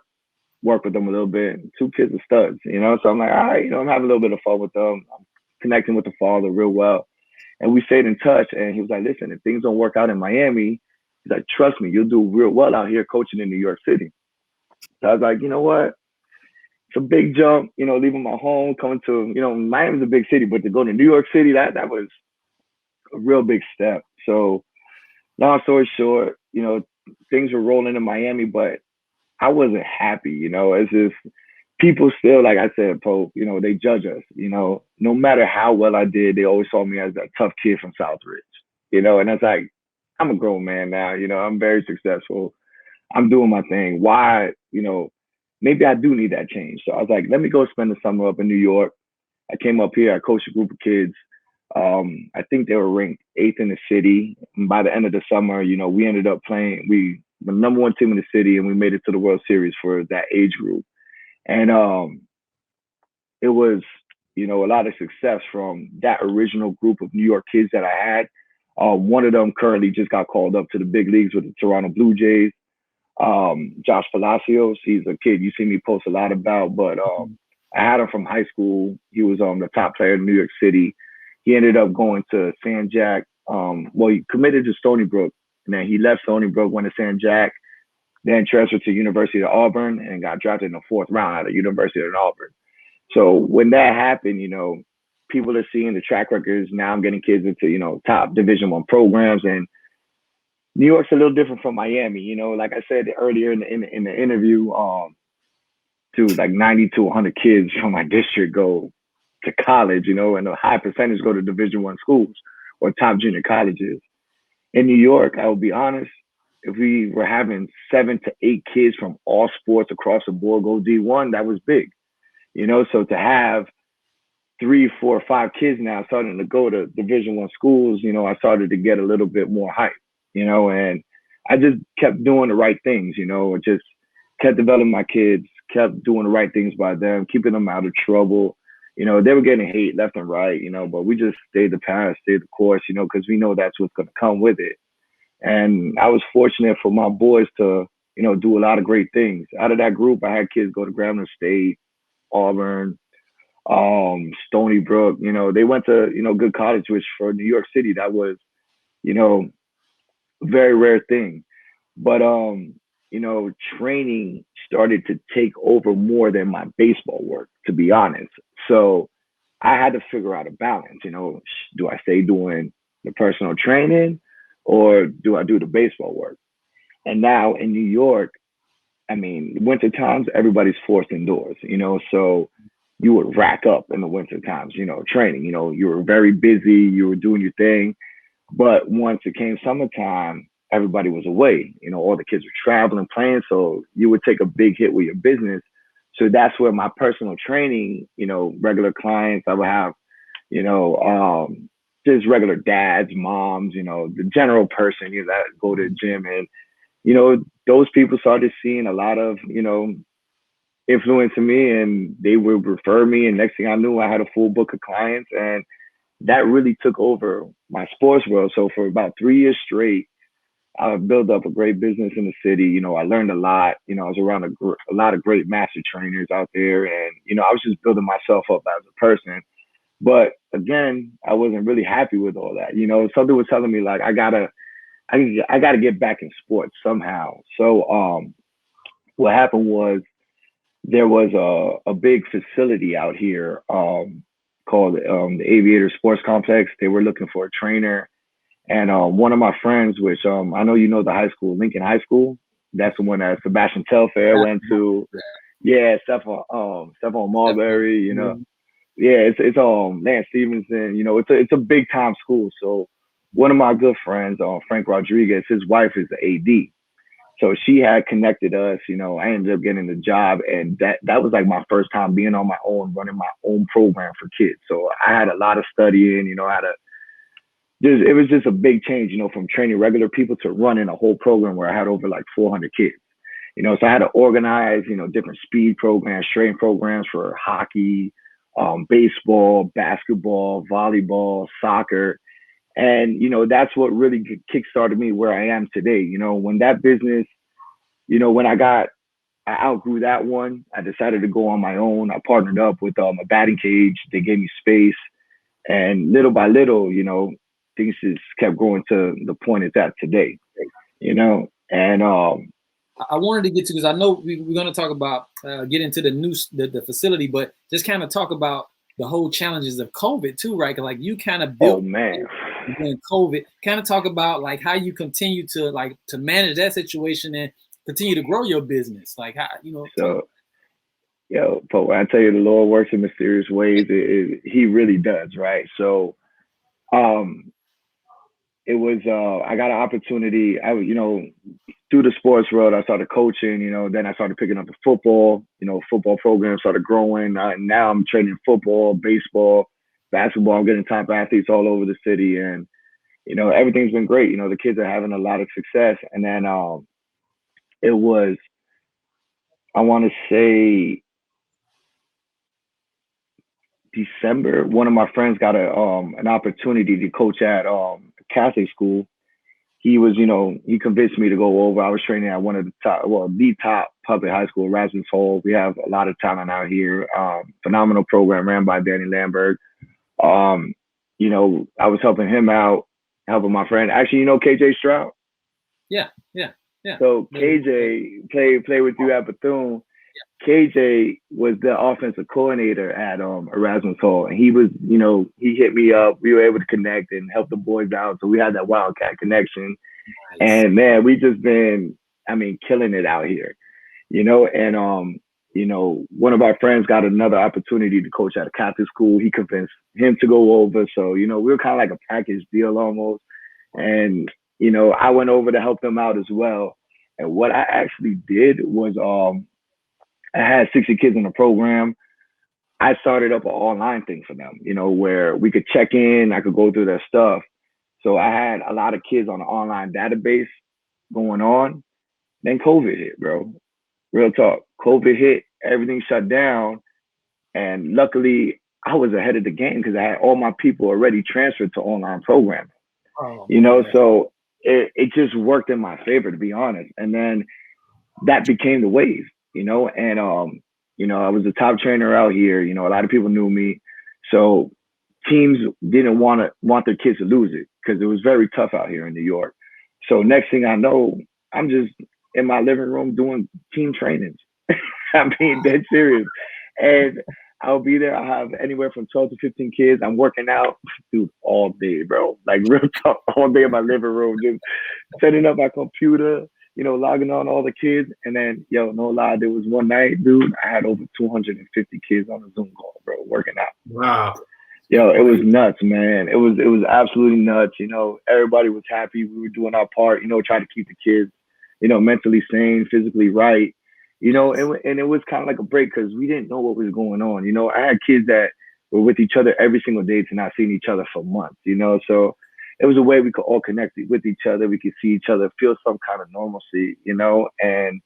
work with them a little bit. Two kids are studs, you know, so I'm like, all right, you know, I'm having a little bit of fun with them. I'm connecting with the father real well. And we stayed in touch. And he was like, listen, if things don't work out in Miami, he's like, trust me, you'll do real well out here coaching in New York City. So I was like, you know what? It's a big jump, you know, leaving my home, coming to, you know, Miami's a big city, but to go to New York City, that was a real big step. So long story short, you know, things were rolling in Miami, but I wasn't happy, you know, as if people still, like I said, Pope, you know, they judge us, you know, no matter how well I did, they always saw me as that tough kid from South Ridge, you know, and it's like, I'm a grown man now, you know, I'm very successful. I'm doing my thing. Why, you know, maybe I do need that change. So I was like, let me go spend the summer up in New York. I came up here, I coached a group of kids. I think they were ranked 8th in the city. And by the end of the summer, you know, we ended up playing, the number one team in the city, and we made it to the World Series for that age group. And it was, you know, a lot of success from that original group of New York kids that I had. One of them currently just got called up to the big leagues with the Toronto Blue Jays. Josh Palacios, he's a kid you see me post a lot about, but I had him from high school. He was the top player in New York City. He ended up going to San Jack. Well, he committed to Stony Brook And then he left Stony Brook, went to San Jack, then transferred to University of Auburn and got drafted in the 4th round out of University of Auburn. So when that happened, you know, people are seeing the track records. Now I'm getting kids into, you know, top Division I programs, and New York's a little different from Miami. You know, like I said earlier in the interview, dude, like 90 to 100 kids from my district go to college, you know, and a high percentage go to Division I schools or top junior colleges. In New York, I will be honest, if we were having 7 to 8 kids from all sports across the board go D1, that was big, you know. So to have 3, 4, 5 kids now starting to go to Division I schools, you know, I started to get a little bit more hype, you know, and I just kept doing the right things, you know, just kept developing my kids, kept doing the right things by them, keeping them out of trouble. You know, they were getting hate left and right, you know, but we just stayed the path, stayed the course, you know, because we know that's what's going to come with it. And I was fortunate for my boys to, you know, do a lot of great things. Out of that group, I had kids go to Grambling State, Auburn, Stony Brook. You know, they went to, you know, good college, which for New York City, that was, you know, a very rare thing. But, you know, training started to take over more than my baseball work, to be honest. So I had to figure out a balance. You know, do I stay doing the personal training or do I do the baseball work? And now in New York, I mean, winter times, everybody's forced indoors, you know, so you would rack up in the winter times, you know, training, you know, you were very busy, you were doing your thing. But once it came summertime, everybody was away, you know, all the kids were traveling, playing. So you would take a big hit with your business. So that's where my personal training, you know, regular clients, I would have, you know, just regular dads, moms, you know, the general person, you know, that go to the gym. And, you know, those people started seeing a lot of, you know, influence in me, and they would refer me. And next thing I knew, I had a full book of clients, and that really took over my sports world. So for about 3 years straight, I built up a great business in the city. You know, I learned a lot. You know, I was around a lot of great master trainers out there. And, you know, I was just building myself up as a person. But again, I wasn't really happy with all that. You know, something was telling me like, I gotta get back in sports somehow. So what happened was there was a big facility out here called the Aviator Sports Complex. They were looking for a trainer. And one of my friends, which I know you know the high school, Lincoln High School. That's the one that Sebastian Telfair went to. Yeah, Stephon Marbury, you know. Yeah, it's Lance Stevenson. You know, it's a big time school. So one of my good friends, Frank Rodriguez, his wife is the AD. So she had connected us. You know, I ended up getting the job, and that was like my first time being on my own, running my own program for kids. So I had a lot of studying. You know, it was just a big change, you know, from training regular people to running a whole program where I had over like 400 kids, you know, so I had to organize, you know, different speed programs, strength programs for hockey, baseball, basketball, volleyball, soccer. And, you know, that's what really kickstarted me where I am today. You know, when that business, you know, when I outgrew that one, I decided to go on my own. I partnered up with a batting cage. They gave me space, and little by little, you know, things just kept growing to the point it's at today, you know. And I wanted to get to, because I know we're going to talk about get into the facility, but just kind of talk about the whole challenges of COVID too, right? Like you kind of built during COVID. Kind of talk about like how you continue to manage that situation and continue to grow your business, like how, you know. So, but when I tell you the Lord works in mysterious ways, He really does, right? So, it was I got an opportunity. You know, through the sports world, I started coaching. You know, then I started picking up the football. You know, football program started growing. Now I'm training football, baseball, basketball. I'm getting top athletes all over the city, and you know, everything's been great. You know, the kids are having a lot of success. And then it was, I want to say, December. One of my friends got an opportunity to coach at Catholic school. He was, you know, he convinced me to go over. I was training at one of the top public high school, Erasmus Hall. We have a lot of talent out here. Phenomenal program ran by Danny Lambert. You know, I was helping him out, helping my friend. Actually, you know, KJ Stroud? Yeah. So KJ played with you at Bethune. KJ was the offensive coordinator at Erasmus Hall, and he was, he hit me up. We were able to connect and help the boys out, so we had that Wildcat connection. Nice. And man, we just been, killing it out here, And one of our friends got another opportunity to coach at a Catholic school. He convinced him to go over, so we were kind of like a package deal almost. And I went over to help them out as well. And what I actually did was I had 60 kids in the program. I started up an online thing for them, where we could check in, I could go through their stuff. So I had a lot of kids on the online database going on. Then COVID hit, bro. Real talk. COVID hit, everything shut down. And luckily, I was ahead of the game because I had all my people already transferred to online programming. So it just worked in my favor, to be honest. And then that became the wave, and I was the top trainer out here. A lot of people knew me. So teams didn't want their kids to lose it because it was very tough out here in New York. So next thing I know, I'm just in my living room doing team trainings. Dead serious. And I'll be there. I'll have anywhere from 12 to 15 kids. I'm working out, dude, all day, bro. Like real talk, all day in my living room, just setting up my computer, logging on all the kids. And then, no lie, there was one night, dude, I had over 250 kids on a Zoom call, bro, working out. Wow. It was nuts, man. It was absolutely nuts. Everybody was happy. We were doing our part, trying to keep the kids, mentally sane, physically right. And it was kind of like a break because we didn't know what was going on. I had kids that were with each other every single day to not seeing each other for months, so it was a way we could all connect with each other. We could see each other, feel some kind of normalcy, and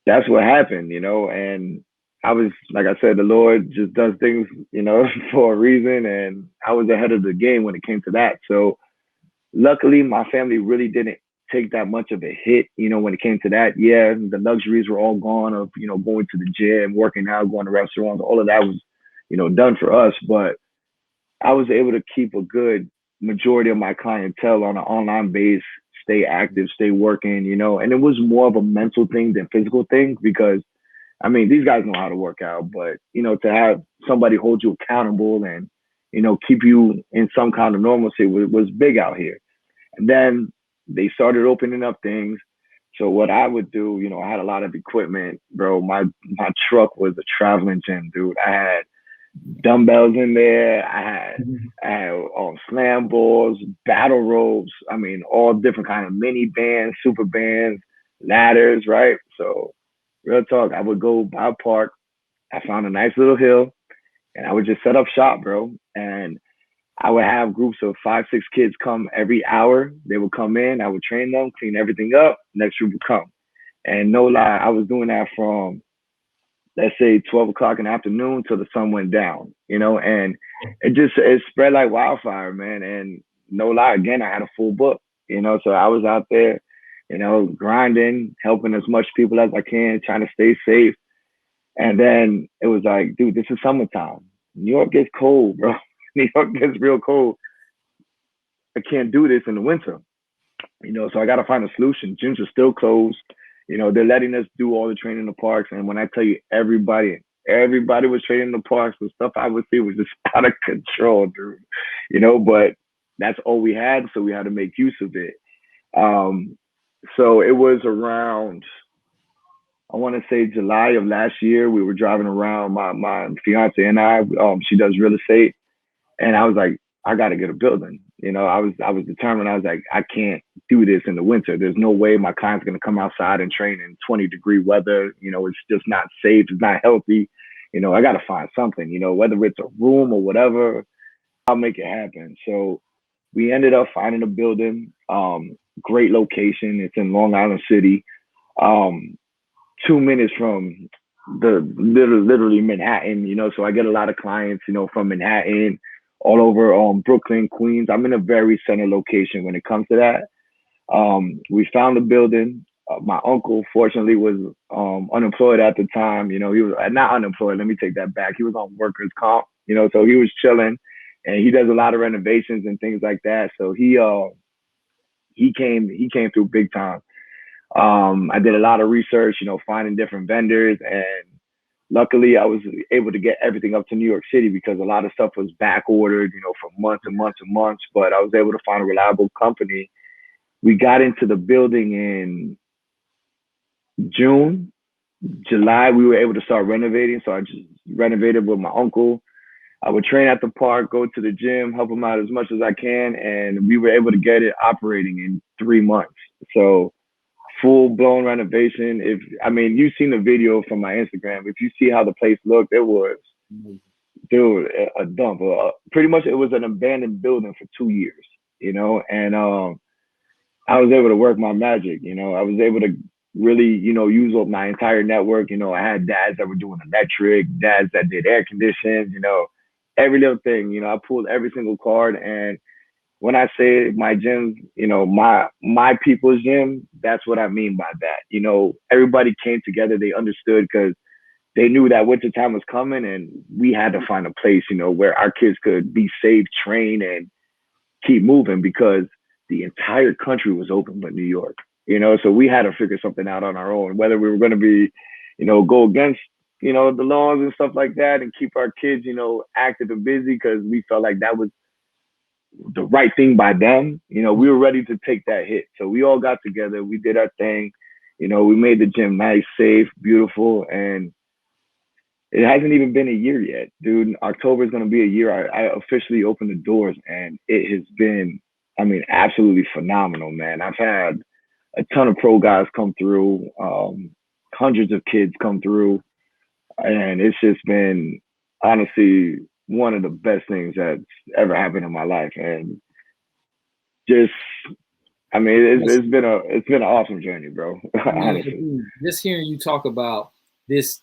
that's what happened, and I was, like I said, the Lord just does things, for a reason. And I was ahead of the game when it came to that. So luckily my family really didn't take that much of a hit, when it came to that. Yeah, the luxuries were all gone of, going to the gym, working out, going to restaurants, all of that was, done for us. But I was able to keep a good majority of my clientele on an online base, stay active, stay working, and it was more of a mental thing than physical thing because, these guys know how to work out, but, to have somebody hold you accountable and, keep you in some kind of normalcy was big out here. And then they started opening up things. So what I would do, I had a lot of equipment, bro. My truck was a traveling gym, dude. I had dumbbells in there. I had slam balls, battle ropes. All different kind of mini bands, super bands, ladders, right? So real talk, I would go by a park. I found a nice little hill and I would just set up shop, bro. And I would have groups of 5, 6 kids come every hour. They would come in, I would train them, clean everything up, next group would come. And no lie, I was doing that from, let's say, 12 o'clock in the afternoon till the sun went down, and it spread like wildfire, man. And no lie, again, I had a full book, so I was out there, grinding, helping as much people as I can, trying to stay safe. And then it was like, dude, this is summertime. New York gets cold, bro. New York gets real cold. I can't do this in the winter, so I got to find a solution. Gyms are still closed. They're letting us do all the training in the parks. And when I tell you everybody was training in the parks, the stuff I would see was just out of control, dude. But that's all we had. So we had to make use of it. So it was around, I want to say July of last year, we were driving around, my fiance and I, she does real estate. And I was like, I got to get a building. I was determined. I was like, I can't do this in the winter. There's no way my client's going to come outside and train in 20-degree weather. It's just not safe. It's not healthy. I got to find something, whether it's a room or whatever, I'll make it happen. So we ended up finding a building, great location. It's in Long Island City, 2 minutes from the literally Manhattan, so I get a lot of clients, from Manhattan, all over Brooklyn, Queens. I'm in a very center location when it comes to that. We found a building. My uncle, fortunately, was unemployed at the time. He was not unemployed. Let me take that back. He was on workers' comp, so he was chilling, and he does a lot of renovations and things like that. So he he came through big time. I did a lot of research, finding different vendors, and luckily I was able to get everything up to New York City because a lot of stuff was back ordered, for months and months and months, but I was able to find a reliable company. We got into the building in June. July, we were able to start renovating. So I just renovated with my uncle. I would train at the park, go to the gym, help him out as much as I can. And we were able to get it operating in 3 months. So full blown renovation. You've seen the video from my Instagram. If you see how the place looked, it was, dude, a dump. Pretty much it was an abandoned building for 2 years, and I was able to work my magic. I was able to really, use up my entire network. I had dads that were doing electric, dads that did air conditions, every little thing. I pulled every single card. And when I say my gym, my people's gym, that's what I mean by that. Everybody came together. They understood because they knew that winter time was coming, and we had to find a place, where our kids could be safe, train, and keep moving because the entire country was open but New York. So we had to figure something out on our own, whether we were going to be, go against, the laws and stuff like that and keep our kids, active and busy because we felt like that was the right thing by them. We were ready to take that hit. So we all got together. We did our thing. We made the gym nice, safe, beautiful. And it hasn't even been a year yet, dude. October is going to be a year. I officially opened the doors, and it has been, absolutely phenomenal, man. I've had a ton of pro guys come through, hundreds of kids come through, and it's just been honestly one of the best things that's ever happened in my life. And just, it's been an awesome journey, bro. Honestly, just hearing you talk about this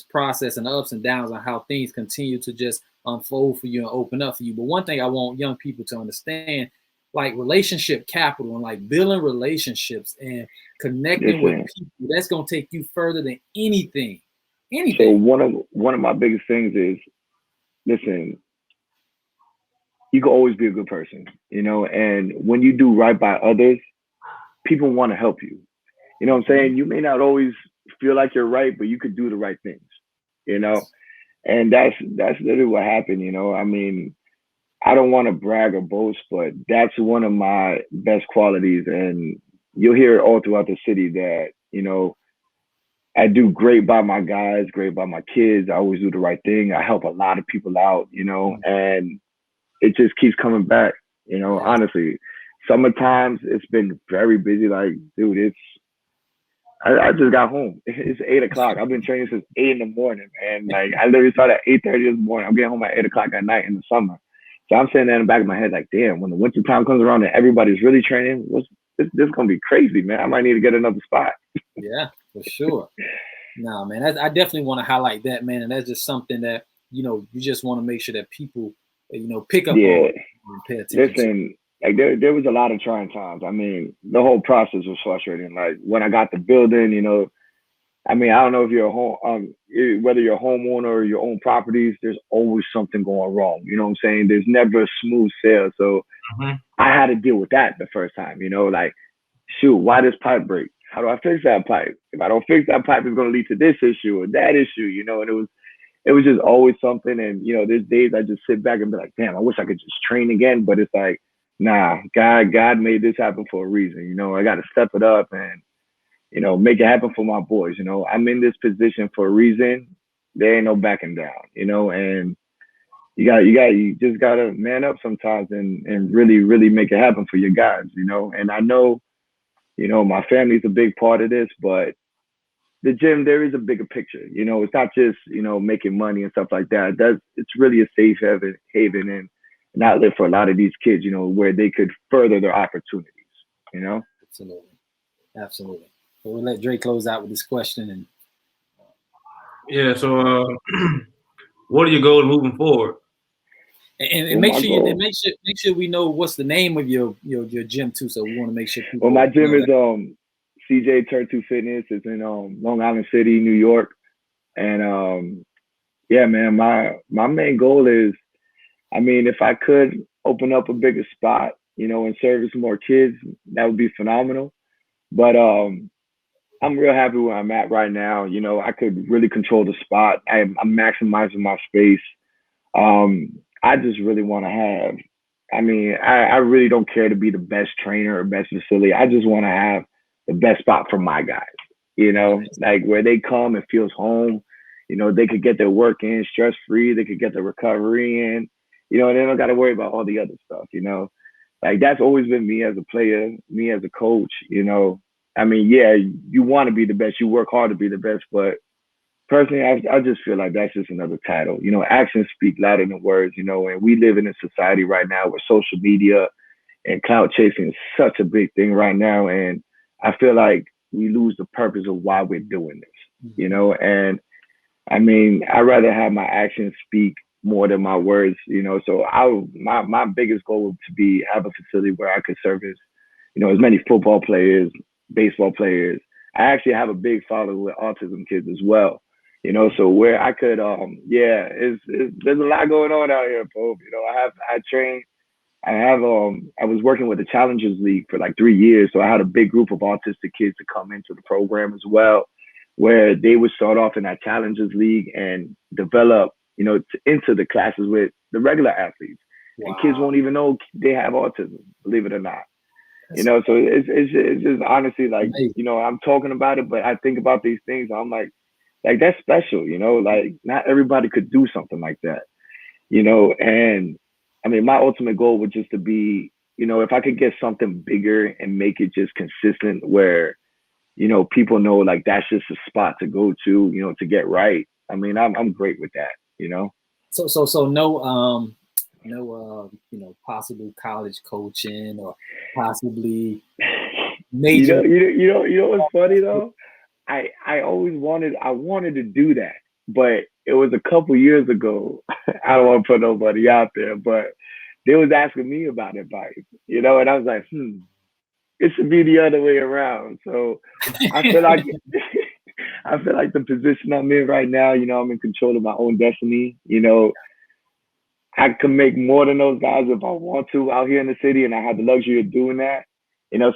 process and the ups and downs and how things continue to just unfold for you and open up for you. But one thing I want young people to understand, like relationship capital and like building relationships and connecting with people, that's going to take you further than anything. So one of my biggest things is, listen, you can always be a good person, and when you do right by others, people want to help you. You know what I'm saying? You may not always feel like you're right, but you could do the right things, and that's literally what happened. I don't want to brag or boast, but that's one of my best qualities. And you'll hear it all throughout the city that, I do great by my guys, great by my kids. I always do the right thing. I help a lot of people out, and it just keeps coming back, honestly. Summertime, it's been very busy. Like, dude, I just got home. It's 8 o'clock. I've been training since 8 in the morning, and like I literally started at 8:30 this morning. I'm getting home at 8 o'clock at night in the summer. So I'm sitting there in the back of my head like, damn, when the winter time comes around and everybody's really training, this is gonna be crazy, man. I might need to get another spot. Yeah, for sure. No, man, I definitely want to highlight that, man, and that's just something that you just want to make sure that people pick up on and pay attention. Listen, like there was a lot of trying times. The whole process was frustrating. Like when I got the building, I don't know if you're a home, whether you're a homeowner or your own properties, there's always something going wrong. You know what I'm saying? There's never a smooth sail. So I had to deal with that the first time, like, shoot, why this pipe break? How do I fix that pipe? If I don't fix that pipe, it's going to lead to this issue or that issue, and it was just always something. And, there's days I just sit back and be like, damn, I wish I could just train again. But it's like, nah, God made this happen for a reason. I got to step it up and, make it happen for my boys. I'm in this position for a reason. There ain't no backing down, and you just gotta man up sometimes and really, really make it happen for your guys, and I know, my family's a big part of this, but the gym, there is a bigger picture. It's not just, making money and stuff like that. It's really a safe haven and an outlet for a lot of these kids, where they could further their opportunities, Absolutely. So we'll let Dre close out with this question. And yeah, so what are your goals moving forward? And make sure we know what's the name of your gym too. So we want to make sure people. Well, my gym is CJ Turn 2 Fitness. It's in Long Island City, New York, and yeah, man, my main goal is, if I could open up a bigger spot, and service more kids, that would be phenomenal. But I'm real happy where I'm at right now. I could really control the spot. I'm maximizing my space. I just really want to have. I really don't care to be the best trainer or best facility. I just want to have the best spot for my guys. Like where they come, it feels home. They could get their work in stress free. They could get their recovery in. And they don't got to worry about all the other stuff. Like that's always been me as a player, me as a coach. Yeah, you want to be the best. You work hard to be the best, but personally, I just feel like that's just another title. Actions speak louder than words. And we live in a society right now where social media and clout chasing is such a big thing right now, and I feel like we lose the purpose of why we're doing this. And I'd rather have my actions speak more than my words. So my biggest goal would to be have a facility where I could service, as many football players, baseball players. I actually have a big following with autism kids as well. So where I could, there's a lot going on out here, Pope. I was working with the Challengers League for like 3 years. So I had a big group of autistic kids to come into the program as well, where they would start off in that Challengers League and develop, into the classes with the regular athletes. Wow. And kids won't even know they have autism, believe it or not. So it's just honestly like, I'm talking about it, but I think about these things. I'm like that's special, like not everybody could do something like that, and my ultimate goal would just to be, if I could get something bigger and make it just consistent where, people know like that's just a spot to go to, to get right. I'm great with that, So no, possible college coaching or possibly major. You know what's funny though? I always wanted to do that, but it was a couple years ago. I don't want to put nobody out there, but they was asking me about advice, and I was like, it should be the other way around. So I feel like the position I'm in right now, I'm in control of my own destiny. I can make more than those guys if I want to out here in the city, and I have the luxury of doing that.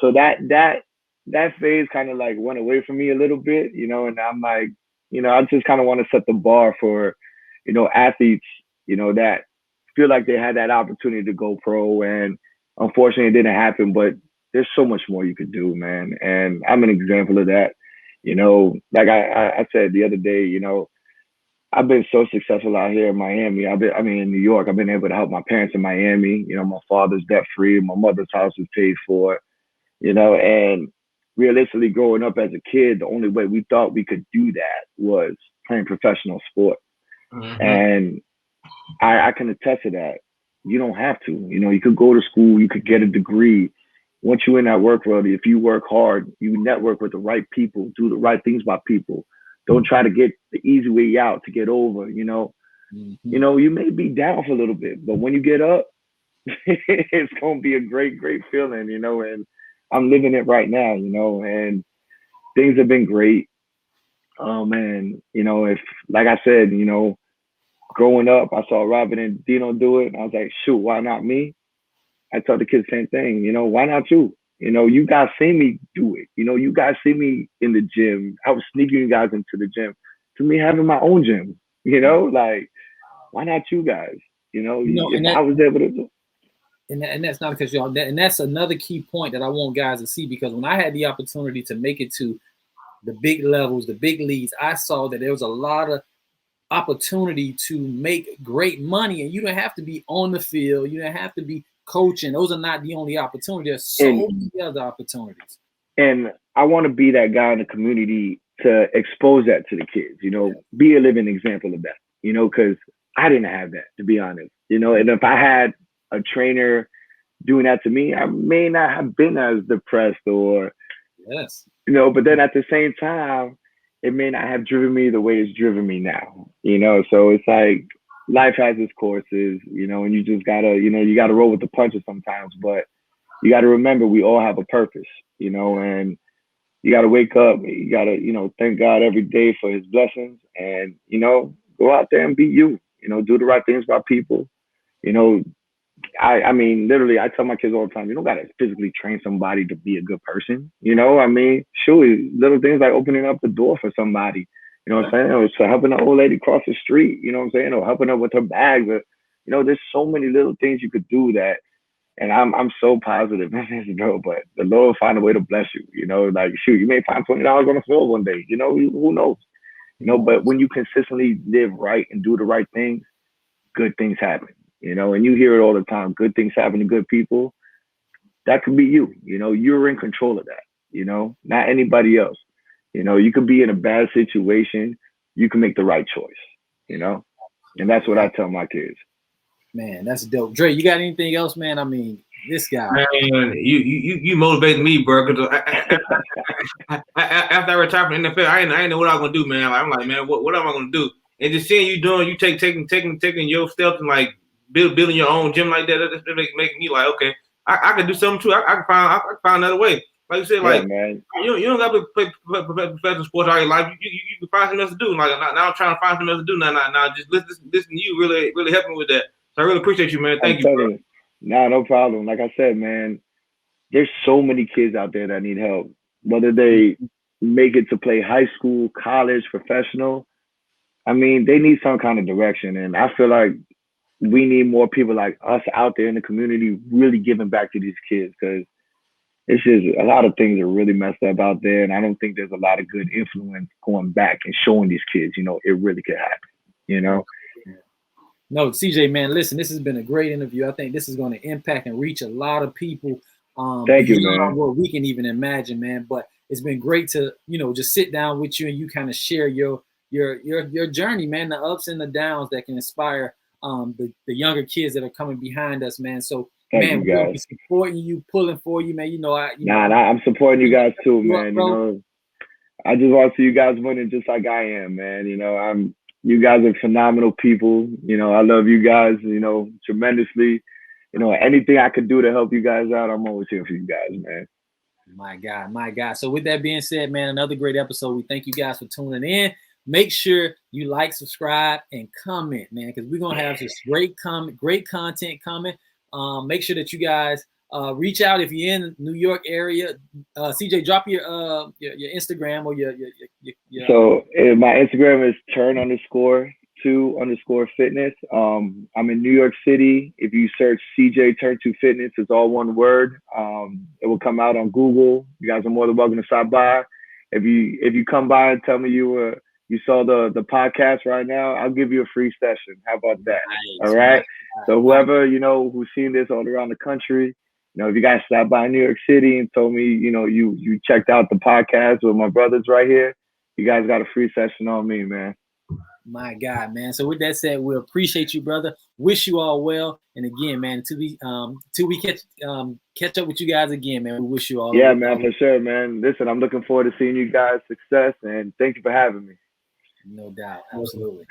So that phase kind of like went away from me a little bit, and I'm like, I just kind of want to set the bar for, athletes, that feel like they had that opportunity to go pro, and unfortunately it didn't happen, but there's so much more you could do, man. And I'm an example of that. Like I said the other day, I've been so successful out here in Miami. In New York, I've been able to help my parents in Miami. My father's debt free, my mother's house is paid for, and realistically growing up as a kid, the only way we thought we could do that was playing professional sport. Mm-hmm. And I can attest to that. You don't have to, you could go to school, you could get a degree. Once you're in that work world, if you work hard, you network with the right people, do the right things by people. Don't try to get the easy way out to get over, Mm-hmm. You may be down for a little bit, but when you get up, it's going to be a great, great feeling, and I'm living it right now, and things have been great. And, if, like I said, growing up, I saw Robin and Dino do it, and I was like, shoot, why not me? I tell the kids the same thing, why not you? You guys see me do it. You guys see me in the gym. I was sneaking you guys into the gym to me having my own gym, like, why not you guys? I was able to do. And that's not because y'all, and that's another key point that I want guys to see, because when I had the opportunity to make it to the big levels, the big leagues, I saw that there was a lot of opportunity to make great money, and you don't have to be on the field. You don't have to be coaching. Those are not the only opportunities. There's so many other opportunities. And I want to be that guy in the community to expose that to the kids, be a living example of that, because I didn't have that, to be honest, and if I had a trainer doing that to me, I may not have been as depressed or, yes, but then at the same time, it may not have driven me the way it's driven me now, so it's like life has its courses, and you just gotta, you gotta roll with the punches sometimes, but you gotta remember we all have a purpose, and you gotta wake up, you gotta, thank God every day for his blessings, and, go out there and be you, do the right things by people, I mean, literally, I tell my kids all the time, you don't got to physically train somebody to be a good person. You know, I mean, surely little things like opening up the door for somebody, you know what I'm saying? Or so helping an old lady cross the street, you know what I'm saying? Or helping her with her bag. But, you know, there's so many little things you could do that. And I'm so positive, bro. But the Lord will find a way to bless you. You know, like, shoot, you may find $20 on the floor one day. You know, who knows? You know, but when you consistently live right and do the right things, good things happen. You know, and you hear it all the time. Good things happen to good people. That could be you. You know, you're in control of that. You know, not anybody else. You know, you could be in a bad situation. You can make the right choice. You know, and that's what I tell my kids. Man, that's dope. Dre, you got anything else, man? I mean, this guy. Man, you motivate me, bro. Because after I retired from the NFL, I ain't know what I was gonna do, man. Like, I'm like, man, what am I gonna do? And just seeing you doing, you taking your steps and like building your own gym like that, that make me like, okay, I can do something too. I can find another way. Like you said, like man. you don't got to play professional sports all your life. You can find something else to do. Like now I'm trying to find something else to do. Now just listen to you really help me with that. So I really appreciate you, man. Thank you, bro. Nah, no problem. Like I said, man, there's so many kids out there that need help. Whether they make it to play high school, college, professional, I mean, they need some kind of direction. And I feel like we need more people like us out there in the community really giving back to these kids, because it's just a lot of things are really messed up out there. And I don't think there's a lot of good influence going back and showing these kids, you know, it really could happen, you know? No, CJ, man, listen, this has been a great interview. I think this is going to impact and reach a lot of people. Thank you, man. What we can even imagine, man. But it's been great to, you know, just sit down with you and you kind of share your journey, man, the ups and the downs that can inspire the younger kids that are coming behind us, man. So, man, we'll be supporting you, pulling for you, man. You know, I'm supporting you guys too, man. You know, I just want to see you guys winning just like I am, man. You know, you guys are phenomenal people. You know, I love you guys, you know, tremendously. You know, anything I could do to help you guys out, I'm always here for you guys, man. My God. So with that being said, man, another great episode. We thank you guys for tuning in. Make sure you like, subscribe, and comment, man, because we're going to have this great content coming. Make sure that you guys reach out if you're in the New York area. CJ, drop your Instagram or your So my Instagram is turn_2_fitness. I'm in New York City. If you search CJ Turn2Fitness, it's all one word. It will come out on Google. You guys are more than welcome to stop by. If you come by and tell me you saw the podcast right now, I'll give you a free session. How about that? Nice. All right. So whoever, you know, who's seen this all around the country, you know, if you guys stopped by New York City and told me, you know, you checked out the podcast with my brothers right here, you guys got a free session on me, man. My God, man. So with that said, we appreciate you, brother. Wish you all well. And again, man, till we catch up with you guys again, man. We wish you all. Yeah, man, for sure, man. Listen, I'm looking forward to seeing you guys' success, and thank you for having me. No doubt. Absolutely.